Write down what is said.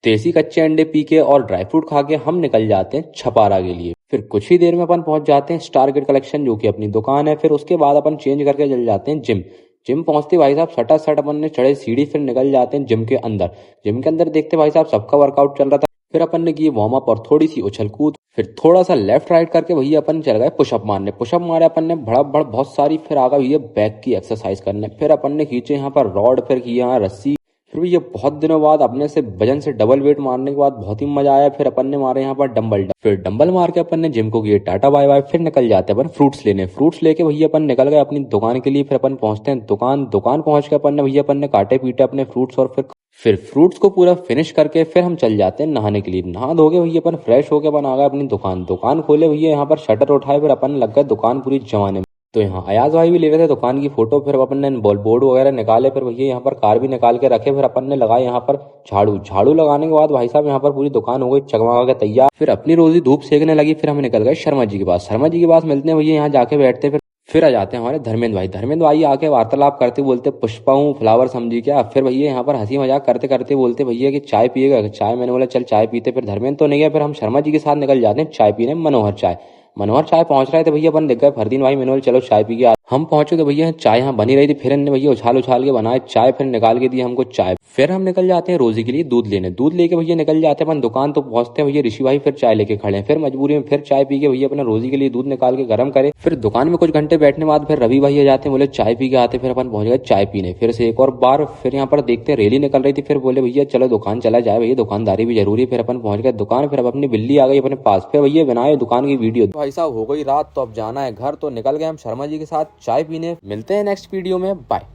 देसी कच्चे अंडे पी के और ड्राई फ्रूट खा के हम निकल जाते हैं छपारा के लिए। फिर कुछ ही देर में अपन पहुंच जाते हैं स्टार किड कलेक्शन, जो कि अपनी दुकान है। फिर उसके बाद अपन चेंज करके चल जाते हैं जिम। जिम पहुंचते भाई साहब सटासट अपन ने चढ़े सीढ़ी, फिर निकल जाते हैं जिम के अंदर। जिम के अंदर देखते भाई साहब सबका वर्कआउट चल रहा था। फिर अपन ने की वार्म अप और थोड़ी सी उछल कूद। फिर थोड़ा सा लेफ्ट राइट करके भैया अपन चल गए पुशअप मारने। पुशअप मारे अपन ने भड़क भड़ बहुत सारी। फिर आ गए भैया बैक की एक्सरसाइज करने। फिर अपन ने खींचे यहाँ पर रॉड, फिर की यहाँ रस्सी। फिर ये बहुत दिनों बाद अपने से वजन से डबल वेट मारने के बाद बहुत ही मजा आया। फिर अपन ने मारे यहाँ पर डंबल। फिर डंबल मार के अपन ने जिम को किए टाटा बाय बाय। फिर निकल जाते अपन फ्रूट्स लेने। फ्रूट्स लेके भैया अपन निकल गए अपनी दुकान के लिए। फिर अपन पहुंचते हैं दुकान। दुकान पहुंच के अपन ने भैया अपन ने काटे पीटे अपने फ्रूट्स, और फिर फ्रूट्स को पूरा फिनिश करके फिर हम चल जाते हैं नहाने के लिए। नहा धो के भैया अपन फ्रेश होके अपन आ गए अपनी दुकान। दुकान खोले भैया, यहाँ पर शटर उठाए, फिर अपन लग गए दुकान पूरी जमाने में। तो यहाँ अयाज भाई भी ले रहे थे दुकान की फोटो। फिर अपन ने बोर्ड वगैरह निकाले। फिर भैया यहाँ पर कार भी निकाल के रखे। फिर अपन ने लगाए यहाँ पर झाड़ू। झाड़ू लगाने के बाद भाई साहब यहाँ पर पूरी दुकान हो गई चकमका के तैयार। फिर अपनी रोजी धूप सेकने लगी। फिर हम निकल गए शर्मा जी के पास। शर्मा जी के पास मिलते हैं भैया, यहाँ जाके बैठते। फिर आ जाते हैं हमारे धर्मेंद्र भाई। धर्मेंद्र भाई आके वार्तालाप करते, बोलते पुष्पा हूँ, फ्लावर समझी क्या। फिर भैया यहाँ पर हंसी मजाक करते करते बोलते भैया कि चाय पिएगा चाय। मैंने बोला चल चाय पीते। फिर धर्मेंद्र तो नहीं गया। फिर हम शर्मा जी के साथ निकल जाते हैं चाय पीने मनोहर चाय। मनोहर चाय पहुंच रहे थे भैया, अपन दिख गए फरदीन भाई। मैंने बोला चलो चाय पी के हम पहुंचे तो भैया चाय यहाँ बनी रही थी। फिर इन्होंने भैया उछाल उछाल के बनाए चाय, फिर निकाल के दी हमको चाय। फिर हम निकल जाते हैं रोजी के लिए दूध लेने। दूध लेके भैया निकल जाते हैं अपन दुकान। तो पहुंचते हैं भैया ऋषि भाई फिर चाय लेके खड़े हैं। फिर मजबूरी में फिर चाय पी के भैया अपने रोजी के लिए दूध निकाल के गर्म करे। फिर दुकान में कुछ घंटे बैठने बाद फिर रवि भाई आ जाते हैं, बोले चाय पी के आते। फिर अपन पहुंच गए चाय पीने फिर से एक और बार। फिर यहाँ पर देखते हैं रैली निकल रही थी। फिर बोले भैया चलो दुकान चला जाए, भैया दुकानदारी भी जरूरी है। फिर अपन पहुंच गए दुकान। फिर अब अपनी बिल्ली आ गई अपने पास। फिर भैया बनाए दुकान की वीडियो। भाई साहब हो गई रात, तो अब जाना है घर। तो निकल गए हम शर्मा जी के साथ चाय पीने। मिलते हैं नेक्स्ट वीडियो में, बाय।